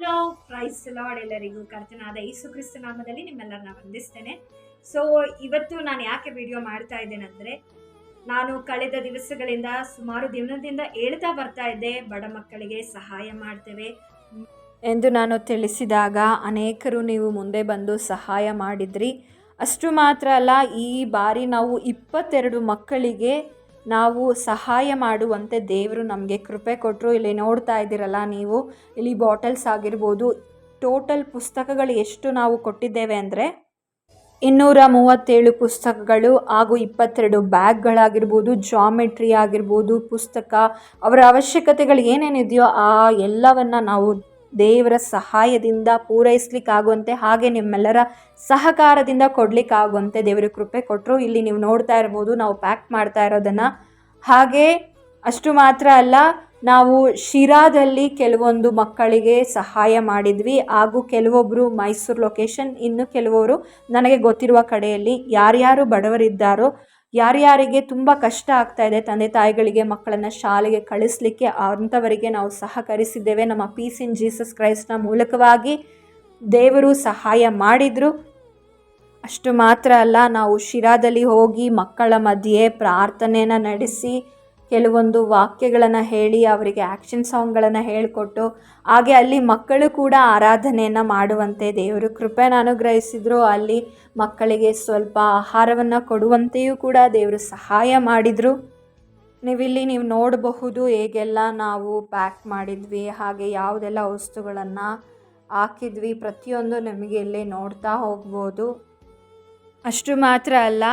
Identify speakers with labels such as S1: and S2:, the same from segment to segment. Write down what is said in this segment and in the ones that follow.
S1: Hello price lord, ಎಲ್ಲರಿಗೂ ಕರ್ತನಾದ ಯೇಸು ಕ್ರಿಸ್ತ ನಾಮದಲ್ಲಿ ನಿಮ್ಮೆಲ್ಲರನ್ನ ವಂದಿಸ್ತೇನೆ. ಸೊ ಇವತ್ತು ನಾನು ಯಾಕೆ ವಿಡಿಯೋ ಮಾಡ್ತಾ ಇದ್ದೇನೆಂದರೆ, ನಾನು ಕಳೆದ ದಿವಸಗಳಿಂದ ಸುಮಾರು ದಿನದಿಂದ ಹೇಳ್ತಾ ಬರ್ತಾ ಇದ್ದೆ, ಬಡ ಮಕ್ಕಳಿಗೆ ಸಹಾಯ ಮಾಡ್ತೇವೆ ಎಂದು ನಾನು ತಿಳಿಸಿದಾಗ ಅನೇಕರು ನೀವು ಮುಂದೆ ಬಂದು ಸಹಾಯ ಮಾಡಿದ್ರಿ. ಅಷ್ಟು ಮಾತ್ರ ಅಲ್ಲ, ಈ ಬಾರಿ ನಾವು 22 ಮಕ್ಕಳಿಗೆ ನಾವು ಸಹಾಯ ಮಾಡುವಂತೆ ದೇವರು ನಮಗೆ ಕೃಪೆ ಕೊಟ್ಟರು. ಇಲ್ಲಿ ನೋಡ್ತಾ ಇದ್ದೀರಲ್ಲ ನೀವು, ಇಲ್ಲಿ ಬಾಟಲ್ಸ್ ಆಗಿರ್ಬೋದು, ಟೋಟಲ್ ಪುಸ್ತಕಗಳು ಎಷ್ಟು ನಾವು ಕೊಟ್ಟಿದ್ದೇವೆ ಅಂದರೆ 237 ಪುಸ್ತಕಗಳು ಹಾಗೂ 22 ಬ್ಯಾಗ್ಗಳಾಗಿರ್ಬೋದು, ಜಾಮೆಟ್ರಿ ಆಗಿರ್ಬೋದು, ಪುಸ್ತಕ, ಅವರ ಅವಶ್ಯಕತೆಗಳು ಏನೇನಿದೆಯೋ ಆ ಎಲ್ಲವನ್ನು ನಾವು ದೇವರ ಸಹಾಯದಿಂದ ಪೂರೈಸಲಿಕ್ಕಾಗುವಂತೆ, ಹಾಗೆ ನಿಮ್ಮೆಲ್ಲರ ಸಹಕಾರದಿಂದ ಕೊಡಲಿಕ್ಕಾಗುವಂತೆ ದೇವರು ಕೃಪೆ ಕೊಟ್ಟರು. ಇಲ್ಲಿ ನೀವು ನೋಡ್ತಾ ಇರ್ಬೋದು ನಾವು ಪ್ಯಾಕ್ ಮಾಡ್ತಾ ಇರೋದನ್ನು. ಹಾಗೆ ಅಷ್ಟು ಮಾತ್ರ ಅಲ್ಲ, ನಾವು ಶಿರಾದಲ್ಲಿ ಕೆಲವೊಂದು ಮಕ್ಕಳಿಗೆ ಸಹಾಯ ಮಾಡಿದ್ವಿ, ಹಾಗೂ ಕೆಲವೊಬ್ಬರು ಮೈಸೂರು ಲೊಕೇಶನ್, ಇನ್ನು ಕೆಲವರು ನನಗೆ ಗೊತ್ತಿರುವ ಕಡೆಯಲ್ಲಿ ಯಾರ್ಯಾರು ಬಡವರಿದ್ದಾರೋ, ಯಾರ್ಯಾರಿಗೆ ತುಂಬ ಕಷ್ಟ ಆಗ್ತಾ ಇದೆ ತಂದೆ ತಾಯಿಗಳಿಗೆ ಮಕ್ಕಳನ್ನು ಶಾಲೆಗೆ ಕಳಿಸ್ಲಿಕ್ಕೆ, ಅಂಥವರಿಗೆ ನಾವು ಸಹಕರಿಸಿದ್ದೇವೆ. ನಮ್ಮ ಪೀಸ್ ಇನ್ ಜೀಸಸ್ ಕ್ರೈಸ್ಟ್ನ ಮೂಲಕವಾಗಿ ದೇವರು ಸಹಾಯ ಮಾಡಿದರು. ಅಷ್ಟು ಮಾತ್ರ ಅಲ್ಲ, ನಾವು ಶಿರಾದಲ್ಲಿ ಹೋಗಿ ಮಕ್ಕಳ ಮಧ್ಯೆ ಪ್ರಾರ್ಥನೆಯನ್ನು ನಡೆಸಿ, ಕೆಲವೊಂದು ವಾಕ್ಯಗಳನ್ನು ಹೇಳಿ, ಅವರಿಗೆ ಆ್ಯಕ್ಷನ್ ಸಾಂಗ್ಗಳನ್ನು ಹೇಳಿಕೊಟ್ಟು, ಹಾಗೆ ಅಲ್ಲಿ ಮಕ್ಕಳು ಕೂಡ ಆರಾಧನೆಯನ್ನು ಮಾಡುವಂತೆ ದೇವರು ಕೃಪೆಯನ್ನು ಅನುಗ್ರಹಿಸಿದರು. ಅಲ್ಲಿ ಮಕ್ಕಳಿಗೆ ಸ್ವಲ್ಪ ಆಹಾರವನ್ನು ಕೊಡುವಂತೆಯೂ ಕೂಡ ದೇವರು ಸಹಾಯ ಮಾಡಿದರು. ನೀವು ನೋಡಬಹುದು ಹೇಗೆಲ್ಲ ನಾವು ಪ್ಯಾಕ್ ಮಾಡಿದ್ವಿ, ಹಾಗೆ ಯಾವುದೆಲ್ಲ ವಸ್ತುಗಳನ್ನು ಹಾಕಿದ್ವಿ, ಪ್ರತಿಯೊಂದು ನಿಮಗೆ ಇಲ್ಲಿ ನೋಡ್ತಾ ಹೋಗ್ಬೋದು. ಅಷ್ಟು ಮಾತ್ರ ಅಲ್ಲ,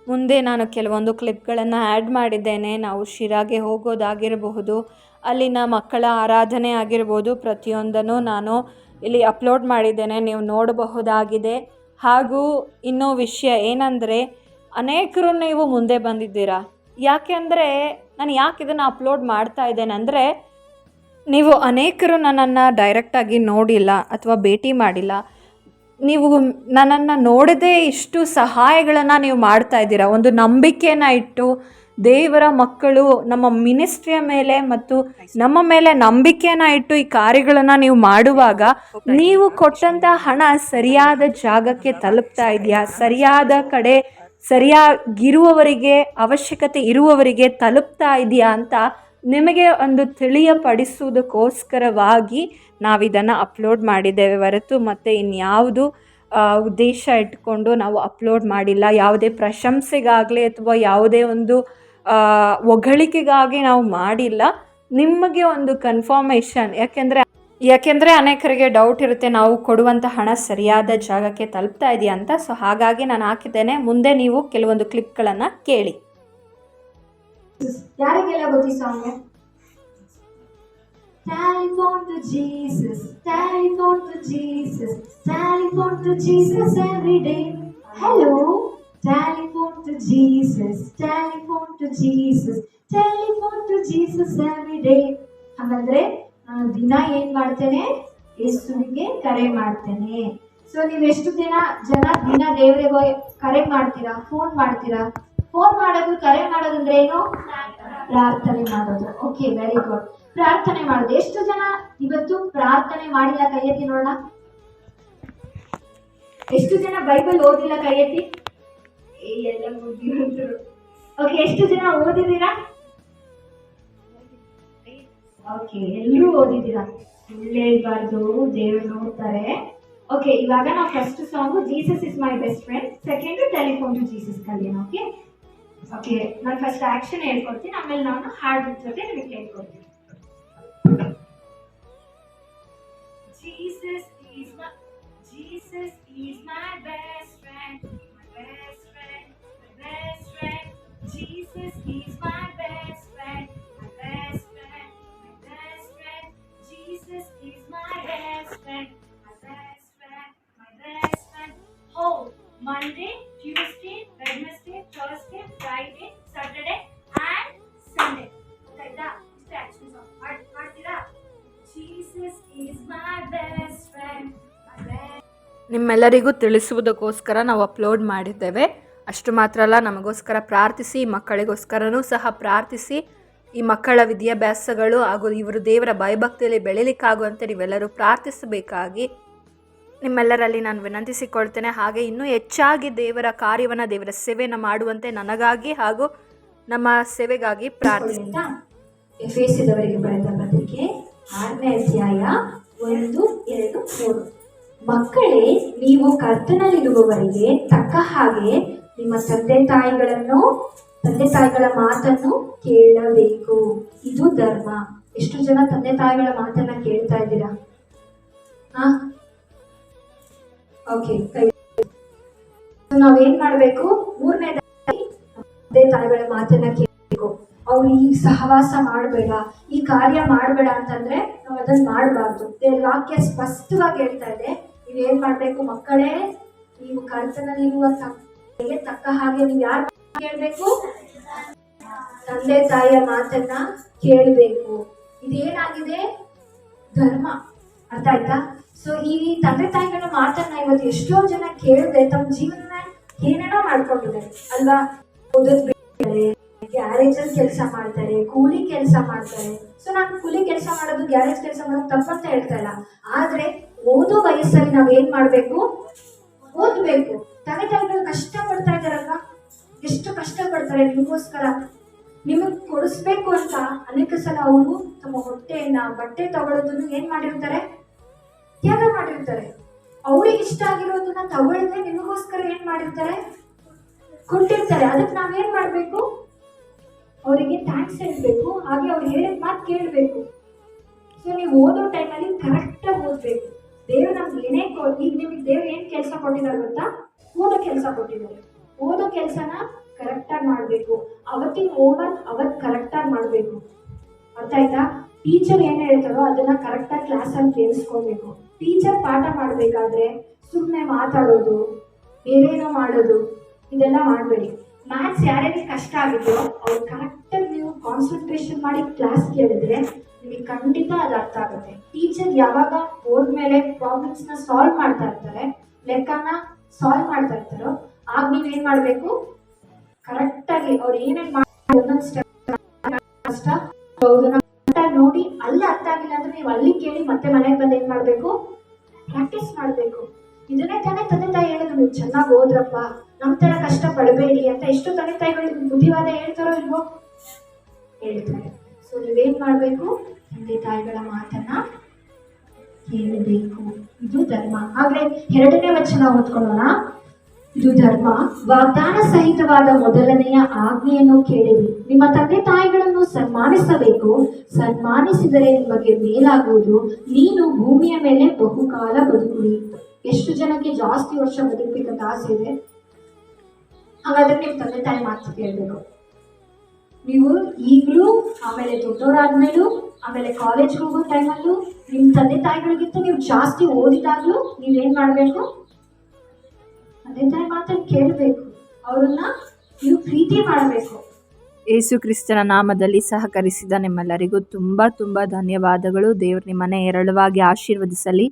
S1: ಮುಂದೆ ನಾನು ಕೆಲವೊಂದು ಕ್ಲಿಪ್ಗಳನ್ನು ಆ್ಯಡ್ ಮಾಡಿದ್ದೇನೆ. ನಾವು ಶಿರಾಗೆ ಹೋಗೋದಾಗಿರಬಹುದು, ಅಲ್ಲಿನ ಮಕ್ಕಳ ಆರಾಧನೆ ಆಗಿರ್ಬೋದು, ಪ್ರತಿಯೊಂದನ್ನು ನಾನು ಇಲ್ಲಿ ಅಪ್ಲೋಡ್ ಮಾಡಿದ್ದೇನೆ, ನೀವು ನೋಡಬಹುದಾಗಿದೆ. ಹಾಗೂ ಇನ್ನೂ ವಿಷಯ ಏನಂದರೆ, ಅನೇಕರು ನೀವು ಮುಂದೆ ಬಂದಿದ್ದೀರಾ. ಯಾಕೆಂದರೆ ನಾನು ಯಾಕೆ ಇದನ್ನು ಅಪ್ಲೋಡ್ ಮಾಡ್ತಾ ಇದ್ದೇನೆ ಅಂದರೆ, ನೀವು ಅನೇಕರು ನನ್ನನ್ನು ಡೈರೆಕ್ಟಾಗಿ ನೋಡಿಲ್ಲ ಅಥವಾ ಭೇಟಿ ಮಾಡಿಲ್ಲ. ನೀವು ನನ್ನನ್ನು ನೋಡದೇ ಇಷ್ಟು ಸಹಾಯಗಳನ್ನು ನೀವು ಮಾಡ್ತಾ ಇದ್ದೀರಾ. ಒಂದು ನಂಬಿಕೆಯನ್ನು ಇಟ್ಟು ದೇವರ ಮಕ್ಕಳು ನಮ್ಮ ಮಿನಿಸ್ಟ್ರಿಯ ಮೇಲೆ ಮತ್ತು ನಮ್ಮ ಮೇಲೆ ನಂಬಿಕೆಯನ್ನು ಇಟ್ಟು ಈ ಕಾರ್ಯಗಳನ್ನು ನೀವು ಮಾಡುವಾಗ, ನೀವು ಕೊಟ್ಟಂಥ ಹಣ ಸರಿಯಾದ ಜಾಗಕ್ಕೆ ತಲುಪ್ತಾ ಇದೆಯಾ, ಸರಿಯಾದ ಕಡೆ ಸರಿಯಾಗಿರುವವರಿಗೆ, ಅವಶ್ಯಕತೆ ಇರುವವರಿಗೆ ತಲುಪ್ತಾ ಇದೆಯಾ ಅಂತ ನಿಮಗೆ ಒಂದು ತಿಳಿಯಪಡಿಸುವುದಕ್ಕೋಸ್ಕರವಾಗಿ ನಾವಿದನ್ನು ಅಪ್ಲೋಡ್ ಮಾಡಿದ್ದೇವೆ ಹೊರತು ಮತ್ತು ಇನ್ಯಾವುದು ಉದ್ದೇಶ ಇಟ್ಕೊಂಡು ನಾವು ಅಪ್ಲೋಡ್ ಮಾಡಿಲ್ಲ. ಯಾವುದೇ ಪ್ರಶಂಸೆಗಾಗಲಿ ಅಥವಾ ಯಾವುದೇ ಒಂದು ಹೊಗಳಿಕೆಗಾಗಿ ನಾವು ಮಾಡಿಲ್ಲ. ನಿಮಗೆ ಒಂದು ಕನ್ಫರ್ಮೇಷನ್, ಯಾಕೆಂದರೆ ಅನೇಕರಿಗೆ ಡೌಟ್ ಇರುತ್ತೆ, ನಾವು ಕೊಡುವಂಥ ಹಣ ಸರಿಯಾದ ಜಾಗಕ್ಕೆ ತಲುಪ್ತಾ ಇದೆಯಾ ಅಂತ. ಸೊ ಹಾಗಾಗಿ ನಾನು ಹಾಕಿದ್ದೇನೆ. ಮುಂದೆ ನೀವು ಕೆಲವೊಂದು ಕ್ಲಿಪ್ಗಳನ್ನು ಕೇಳಿ.
S2: ಯಾರಿಗೆಲ್ಲ ಗೊತ್ತಿ song? Telephone to Jesus, telephone to Jesus, telephone to Jesus every day. Hello, telephone to Jesus, telephone to Jesus, telephone to Jesus every day. ಹಾಗಾದ್ರೆ ನಾನು ದಿನ ಏನ್ ಮಾಡ್ತೇನೆ? ಯೇಸುವಿಗೆ ಕರೆ ಮಾಡ್ತೇನೆ. ಸೊ ನೀವು ಎಷ್ಟು ಜನ ದಿನ ದೇವರಿಗೆ ಕರೆ ಮಾಡ್ತೀರಾ, ಫೋನ್ ಮಾಡ್ತೀರಾ? ಫೋನ್ ಮಾಡೋದು, ಕರೆ ಮಾಡೋದಂದ್ರೆ ಏನು? ಪ್ರಾರ್ಥನೆ ಮಾಡೋದು. Okay, very good. ಪ್ರಾರ್ಥನೆ ಮಾಡೋದು. ಎಷ್ಟು ಜನ ಇವತ್ತು ಪ್ರಾರ್ಥನೆ ಮಾಡಿಲ್ಲ? ಕೈ ಎತ್ತಿ ನೋಡೋಣ. ಎಷ್ಟು ಜನ ಬೈಬಲ್ ಓದಿಲ್ಲ? ಕೈ ಎತ್ತಿ. ಎಲ್ಲ ಓದಿದ್ರು. ಓಕೆ, ಎಷ್ಟು ಜನ ಓದಿದ್ದೀರಾ? ಓಕೆ, ಎಲ್ಲರೂ ಓದಿದ್ದೀರಾ. ಸುಳ್ಳು ಹೇಳ್ಬಾರ್ದು, ದೇವರು ನೋಡ್ತಾರೆ. ಓಕೆ, ಇವಾಗ ನಾವು first song Jesus is my best friend, second telephone to Jesus ಕಲಿಯೋಣ. ಓಕೆ ಓಕೆ, ನಾನು ಫಸ್ಟ್ ಆಕ್ಷನ್ ಹೇಳ್ಕೊಡ್ತೀನಿ, ಆಮೇಲೆ ನಾನು ಹಾಡ್ ಜೊತೆ ನಿಮಗೆ ಹೇಳ್ಕೊಡ್ತೀನಿ. Jesus is my best friend, my best friend, my best friend. Jesus is my best friend, my best friend, my best friend. Jesus is my best friend, my best friend, my best friend. Oh, Monday, Tuesday, Wednesday, Thursday, Friday, Saturday and Sunday. Okay, that is the action song. ಮಾಡ್ತೀರಾ? Jesus is my best friend, my best.
S1: ನಿಮ್ಮೆಲ್ಲರಿಗೂ ತಿಳಿಸುವುದಕ್ಕೋಸ್ಕರ ನಾವು upload ಮಾಡಿದ್ದೇವೆ. ಅಷ್ಟು ಮಾತ್ರ ಅಲ್ಲ, ನಮಗೋಸ್ಕರ ಪ್ರಾರ್ಥಿಸಿ, ಮಕ್ಕಳಿಗೋಸ್ಕರನೂ ಸಹ ಪ್ರಾರ್ಥಿಸಿ. ಈ ಮಕ್ಕಳ ವಿದ್ಯಾಭ್ಯಾಸಗಳು ಹಾಗೂ ಇವರು ದೇವರ ಭಯಭಕ್ತಿಯಲ್ಲಿ ಬೆಳೀಲಿಕ್ಕಾಗುವಂತೆ ನೀವೆಲ್ಲರೂ ಪ್ರಾರ್ಥಿಸಬೇಕಾಗಿ ನಿಮ್ಮೆಲ್ಲರಲ್ಲಿ ನಾನು ವಿನಂತಿಸಿಕೊಳ್ತೇನೆ. ಹಾಗೆ ಇನ್ನೂ ಹೆಚ್ಚಾಗಿ ದೇವರ ಕಾರ್ಯವನ್ನು, ದೇವರ ಸೇವೆಯನ್ನು ಮಾಡುವಂತೆ ನನಗಾಗಿ ಹಾಗೂ ನಮ್ಮ ಸೇವೆಗಾಗಿ ಪ್ರಾರ್ಥಿಸ್ತಾ.
S2: ಎಫೆಸದವರಿಗೆ ಬರೆದ ಪತ್ರಿಕೆ 6ನೇ ಅಧ್ಯಾಯ 1, 2, 3. ಮಕ್ಕಳೇ, ನೀವು ಕರ್ತನಲ್ಲಿರುವವರಿಗೆ ತಕ್ಕ ಹಾಗೆ ನಿಮ್ಮ ತಂದೆ ತಾಯಿಗಳ ಮಾತನ್ನು ಕೇಳಬೇಕು. ಇದು ಧರ್ಮ. ಎಷ್ಟು ಜನ ತಂದೆ ತಾಯಿಗಳ ಮಾತನ್ನ ಕೇಳ್ತಾ ಇದ್ದೀರಾ? ಓಕೆ, ನಾವೇನ್ ಮಾಡ್ಬೇಕು? 3ನೇದಾಗಿ ತಂದೆ ತಾಯಿಗಳ ಮಾತನ್ನ ಕೇಳಬೇಕು. ಅವ್ರು ಈ ಸಹವಾಸ ಮಾಡಬೇಡ, ಈ ಕಾರ್ಯ ಮಾಡಬೇಡ ಅಂತಂದ್ರೆ ನಾವು ಅದನ್ನ ಮಾಡಬಾರ್ದು. ವಾಕ್ಯ ಸ್ಪಷ್ಟವಾಗಿ ಹೇಳ್ತಾ ಇದೆ, ನೀವೇನ್ ಮಾಡ್ಬೇಕು? ಮಕ್ಕಳೇ, ನೀವು ಕರ್ತನಲ್ಲಿರುವ ತಕ್ಕ ಹಾಗೆ ನೀವು ಯಾರು ಕೇಳ್ಬೇಕು? ತಂದೆ ತಾಯಿಯ ಮಾತನ್ನ ಕೇಳಬೇಕು. ಇದೇನಾಗಿದೆ? ಧರ್ಮ. ಅರ್ಥ ಆಯ್ತಾ? ಸೊ ಈ ತಂದೆ ತಾಯಿಗಳ ಮಾತನ್ನ ಇವತ್ತು ಎಷ್ಟೋ ಜನ ಕೇಳದೆ ತಮ್ಮ ಜೀವನ ಏನೇನೋ ಮಾಡ್ಕೊಂಡಿದ್ದಾರೆ ಅಲ್ವಾ? ಓದೋದ್ ಬಿಡ್ತಾರೆ, ಗ್ಯಾರೇಜ್ ಅಲ್ಲಿ ಕೆಲಸ ಮಾಡ್ತಾರೆ, ಕೂಲಿ ಕೆಲಸ ಮಾಡ್ತಾರೆ. ಸೊ ನಾನು ಕೂಲಿ ಕೆಲಸ ಮಾಡೋದು, ಗ್ಯಾರೇಜ್ ಕೆಲಸ ಮಾಡೋದು ತಪ್ಪಂತ ಹೇಳ್ತಾ ಇಲ್ಲ. ಆದ್ರೆ ಓದೋ ವಯಸ್ಸಲ್ಲಿ ನಾವ್ ಏನ್ ಮಾಡ್ಬೇಕು? ಓದ್ಬೇಕು. ತಂದೆ ತಾಯಿಗಳು ಕಷ್ಟ ಪಡ್ತಾ ಇದಾರಲ್ವಾ? ಎಷ್ಟು ಕಷ್ಟ ಪಡ್ತಾರೆ ನಿಮಗೋಸ್ಕರ. ನಿಮಗ್ ಕೊಡಿಸ್ಬೇಕು ಅಂತ ಅನೇಕ ಸಲ ಅವರು ತಮ್ಮ ಹೊಟ್ಟೆಯನ್ನ, ಬಟ್ಟೆ ತಗೊಳ್ಳೋದನ್ನು ಏನ್ ಮಾಡಿರ್ತಾರೆ? ತ್ಯಾಗ ಮಾಡಿರ್ತಾರೆ. ಅವ್ರಿಗೆ ಇಷ್ಟ ಆಗಿರೋದನ್ನ ತಗೊಳ್ಳದೆ ನಿಮಗೋಸ್ಕರ ಏನ್ ಮಾಡಿರ್ತಾರೆ? ಕೊಟ್ಟಿರ್ತಾರೆ. ಅದಕ್ಕೆ ನಾವೇನ್ ಮಾಡ್ಬೇಕು? ಅವರಿಗೆ ಥ್ಯಾಂಕ್ಸ್ ಹೇಳ್ಬೇಕು. ಹಾಗೆ ಅವ್ರು ಹೇಳಿದ ಮಾತು ಕೇಳಬೇಕು. ಸೊ ನೀವು ಓದೋ ಟೈಮಲ್ಲಿ ಕರೆಕ್ಟಾಗಿ ಓದ್ಬೇಕು. ದೇವ್ರು ನಮ್ಗೆ ಏನೇ ಈಗ ನಿಮಗೆ ದೇವ್ರು ಏನ್ ಕೆಲಸ ಕೊಟ್ಟಿದ್ದಾರೆ ಗೊತ್ತಾ? ಓದೋ ಕೆಲಸ ಕೊಟ್ಟಿದ್ದಾರೆ. ಓದೋ ಕೆಲಸನ ಕರೆಕ್ಟಾಗಿ ಮಾಡಬೇಕು. ಅವತ್ತಿನ ಹೋಮ್ವರ್ಕ್ ಅವತ್ತು ಕರೆಕ್ಟಾಗಿ ಮಾಡಬೇಕು. ಅರ್ಥ ಆಯ್ತಾ? ಟೀಚರ್ ಏನ್ ಹೇಳ್ತಾರೋ ಅದನ್ನ ಕರೆಕ್ಟಾಗಿ ಕ್ಲಾಸಲ್ಲಿ ಕೇಳಿಸ್ಕೊಬೇಕು. ಟೀಚರ್ ಪಾಠ ಮಾಡಬೇಕಾದ್ರೆ ಸುಮ್ಮನೆ ಮಾತಾಡೋದು, ಏನೇನೋ ಮಾಡೋದು, ಇದೆಲ್ಲ ಮಾಡಬೇಡಿ. ಮ್ಯಾಥ್ಸ್ ಯಾರ್ಯಾರಿಗೆ ಕಷ್ಟ ಆಗಿದೆಯೋ ಅವ್ರು ಕರೆಕ್ಟಾಗಿ ನೀವು ಕಾನ್ಸಂಟ್ರೇಷನ್ ಮಾಡಿ ಕ್ಲಾಸ್ ಕೇಳಿದ್ರೆ ನಿಮಗೆ ಖಂಡಿತ ಅದು ಅರ್ಥ ಆಗುತ್ತೆ. ಟೀಚರ್ ಯಾವಾಗ ಬೋರ್ಡ್ ಮೇಲೆ ಪ್ರಾಬ್ಲಮ್ಸ್ನ ಸಾಲ್ವ್ ಮಾಡ್ತಾ ಇರ್ತಾರೆ, ಲೆಕ್ಕನ ಸಾಲ್ವ್ ಮಾಡ್ತಾ ಇರ್ತಾರೋ, ಆಗ ನೀವೇನ್ ಮಾಡಬೇಕು? ಕರೆಕ್ಟಾಗಿ ಅವ್ರು ಏನೇನು ಮಾಡಿ ಒಂದೊಂದು ಸ್ಟೆಪ್ ನೋಡಿ, ಅಲ್ಲಿ ಅರ್ಥ ಆಗಿಲ್ಲ ಅಂದ್ರೆ ನೀವು ಅಲ್ಲಿ ಕೇಳಿ ಮತ್ತೆ ಮನೆಗೆ ಬಂದು ಏನ್ ಮಾಡ್ಬೇಕು? ಪ್ರಾಕ್ಟೀಸ್ ಮಾಡ್ಬೇಕು. ಇದನ್ನೇ ತಾನೇ ತಂದೆ ತಾಯಿ ಹೇಳೋದು, ನೀವು ಚೆನ್ನಾಗಿ ಓದ್ರಪ್ಪ, ನಮ್ ತರ ಕಷ್ಟ ಪಡಬೇಡಿ ಅಂತ. ಎಷ್ಟು ತಂದೆ ತಾಯಿಗಳು ಬುದ್ಧಿವಾದ ಹೇಳ್ತಾರೋ ಇಲ್ವೋ? ಹೇಳ್ತಾರೆ. ಸೊ ನೀವೇನ್ ಮಾಡ್ಬೇಕು? ತಂದೆ ತಾಯಿಗಳ ಮಾತನ್ನ ಕೇಳಬೇಕು. ಇದು ಧರ್ಮ. ಹಾಗೆ 2ನೇ ವಚನ ಓದ್ಕೊಳ್ಳೋಣ. ಇದು ಧರ್ಮ. ವಾಗ್ದಾನ ಸಹಿತವಾದ ಮೊದಲನೆಯ ಆಜ್ಞೆಯನ್ನು ಕೇಳಿರಿ. ನಿಮ್ಮ ತಂದೆ ತಾಯಿಗಳನ್ನು ಸನ್ಮಾನಿಸಬೇಕು, ಸನ್ಮಾನಿಸಿದರೆ ನಿಮಗೆ ಮೇಲಾಗುವುದು. ನೀನು ಭೂಮಿಯ ಮೇಲೆ ಬಹುಕಾಲ ಬದುಕುವಿ. ಎಷ್ಟು ಜನಕ್ಕೆ ಜಾಸ್ತಿ ವರ್ಷ ಬದುಕಬೇಕಂತ ಆಸೆ ಇದೆ? ಹಾಗಾದ್ರೆ ನಿಮ್ಮ ತಂದೆ ತಾಯಿ ಮಾತು ಕೇಳಬೇಕು. ನೀವು ಈಗಲೂ, ಆಮೇಲೆ ದೊಡ್ಡವರಾದ್ಮೇಲೂ, ಆಮೇಲೆ ಕಾಲೇಜ್ಗೆ ಹೋಗೋ ಟೈಮಲ್ಲೂ ನಿಮ್ಮ ತಂದೆ ತಾಯಿಗಳಿಗಿಂತ ನೀವು ಜಾಸ್ತಿ ಓದಿದಾಗ್ಲೂ ನೀವೇನ್ ಮಾಡ್ಬೇಕು? ತಂದೆ ತಾಯಿ ಮಾತನ್ನು ಕೇಳಬೇಕು. ಅವ್ರನ್ನ ನೀವು ಪ್ರೀತಿ ಮಾಡಬೇಕು.
S1: ಯೇಸು ಕ್ರಿಸ್ತನ ನಾಮದಲ್ಲಿ ಸಹಕರಿಸಿದ ನಿಮ್ಮೆಲ್ಲರಿಗೂ ತುಂಬ ಧನ್ಯವಾದಗಳು. ದೇವರು ನಿಮ್ಮನೆ ಹೇರಳವಾಗಿ ಆಶೀರ್ವದಿಸಲಿ.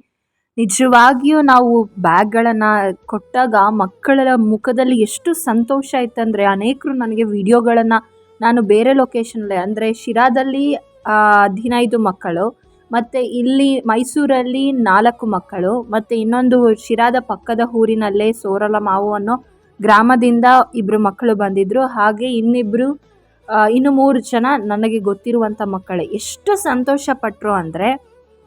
S1: ನಿಜವಾಗಿಯೂ ನಾವು ಬ್ಯಾಗ್ಗಳನ್ನು ಕೊಟ್ಟಾಗ ಮಕ್ಕಳ ಮುಖದಲ್ಲಿ ಎಷ್ಟು ಸಂತೋಷ ಇತ್ತಂದರೆ, ಅನೇಕರು ನನಗೆ ವಿಡಿಯೋಗಳನ್ನು, ನಾನು ಬೇರೆ ಲೊಕೇಶನಲ್ಲಿ ಅಂದರೆ ಶಿರಾದಲ್ಲಿ 15 ಮಕ್ಕಳು, ಮತ್ತು ಇಲ್ಲಿ ಮೈಸೂರಲ್ಲಿ 4 ಮಕ್ಕಳು, ಮತ್ತು ಇನ್ನೊಂದು ಶಿರಾದ ಪಕ್ಕದ ಊರಿನಲ್ಲೇ ಸೋರಲಮಾವು ಅನ್ನೋ ಗ್ರಾಮದಿಂದ 2 ಮಕ್ಕಳು ಬಂದಿದ್ದರು. ಹಾಗೆ ಇನ್ನು 3 ಜನ ನನಗೆ ಗೊತ್ತಿರುವಂಥ ಮಕ್ಕಳೇ. ಎಷ್ಟು ಸಂತೋಷಪಟ್ಟರು ಅಂದರೆ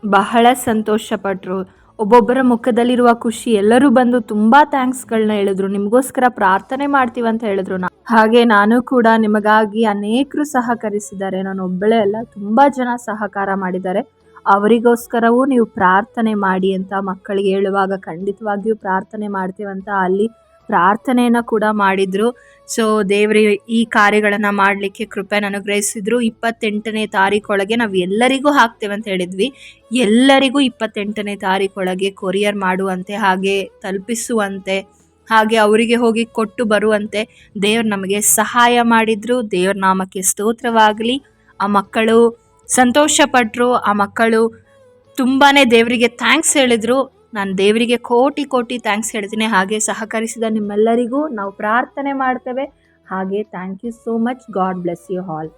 S1: ಬಹಳ ಸಂತೋಷಪಟ್ಟರು. ಒಬ್ಬೊಬ್ಬರ ಮುಖದಲ್ಲಿರುವ ಖುಷಿ, ಎಲ್ಲರೂ ಬಂದು ತುಂಬ ಥ್ಯಾಂಕ್ಸ್ಗಳನ್ನ ಹೇಳಿದ್ರು, ನಿಮಗೋಸ್ಕರ ಪ್ರಾರ್ಥನೆ ಮಾಡ್ತೀವಂತ ಹೇಳಿದ್ರು. ಹಾಗೆ ನಾನು ಕೂಡ ನಿಮಗಾಗಿ ಅನೇಕರು ಸಹಕರಿಸಿದ್ದಾರೆ. ನಾನು ಒಬ್ಬಳೇ ಅಲ್ಲ, ತುಂಬ ಜನ ಸಹಕಾರ ಮಾಡಿದ್ದಾರೆ. ಅವರಿಗೋಸ್ಕರವೂ ನೀವು ಪ್ರಾರ್ಥನೆ ಮಾಡಿ ಅಂತ ಮಕ್ಕಳಿಗೆ ಹೇಳುವಾಗ ಖಂಡಿತವಾಗಿಯೂ ಪ್ರಾರ್ಥನೆ ಮಾಡ್ತೀವಂತ ಅಲ್ಲಿ ಪ್ರಾರ್ಥನೆಯನ್ನು ಕೂಡ ಮಾಡಿದರು. ಸೊ ದೇವರು ಈ ಕಾರ್ಯಗಳನ್ನು ಮಾಡಲಿಕ್ಕೆ ಕೃಪೆನ ಅನುಗ್ರಹಿಸಿದ್ರು. 28ನೇ ತಾರೀಕೊಳಗೆ ನಾವು ಎಲ್ಲರಿಗೂ ಹಾಕ್ತೇವೆ ಅಂತ ಹೇಳಿದ್ವಿ. ಎಲ್ಲರಿಗೂ 28ನೇ ತಾರೀಕೊಳಗೆ ಕೊರಿಯರ್ ಮಾಡುವಂತೆ, ಹಾಗೆ ತಲುಪಿಸುವಂತೆ, ಹಾಗೆ ಅವರಿಗೆ ಹೋಗಿ ಕೊಟ್ಟು ಬರುವಂತೆ ದೇವ್ರು ನಮಗೆ ಸಹಾಯ ಮಾಡಿದರು. ದೇವ್ರ ನಾಮಕ್ಕೆ ಸ್ತೋತ್ರವಾಗಲಿ. ಆ ಮಕ್ಕಳು ಸಂತೋಷಪಟ್ಟರು. ಆ ಮಕ್ಕಳು ತುಂಬಾ ದೇವರಿಗೆ ಥ್ಯಾಂಕ್ಸ್ ಹೇಳಿದರು. ನಾನು ದೇವರಿಗೆ ಕೋಟಿ ಥ್ಯಾಂಕ್ಸ್ ಹೇಳ್ತೀನಿ. ಹಾಗೆ ಸಹಕರಿಸಿದ ನಿಮ್ಮೆಲ್ಲರಿಗೂ ನಾವು ಪ್ರಾರ್ಥನೆ ಮಾಡ್ತೇವೆ. ಹಾಗೆ thank you so much. God bless you all.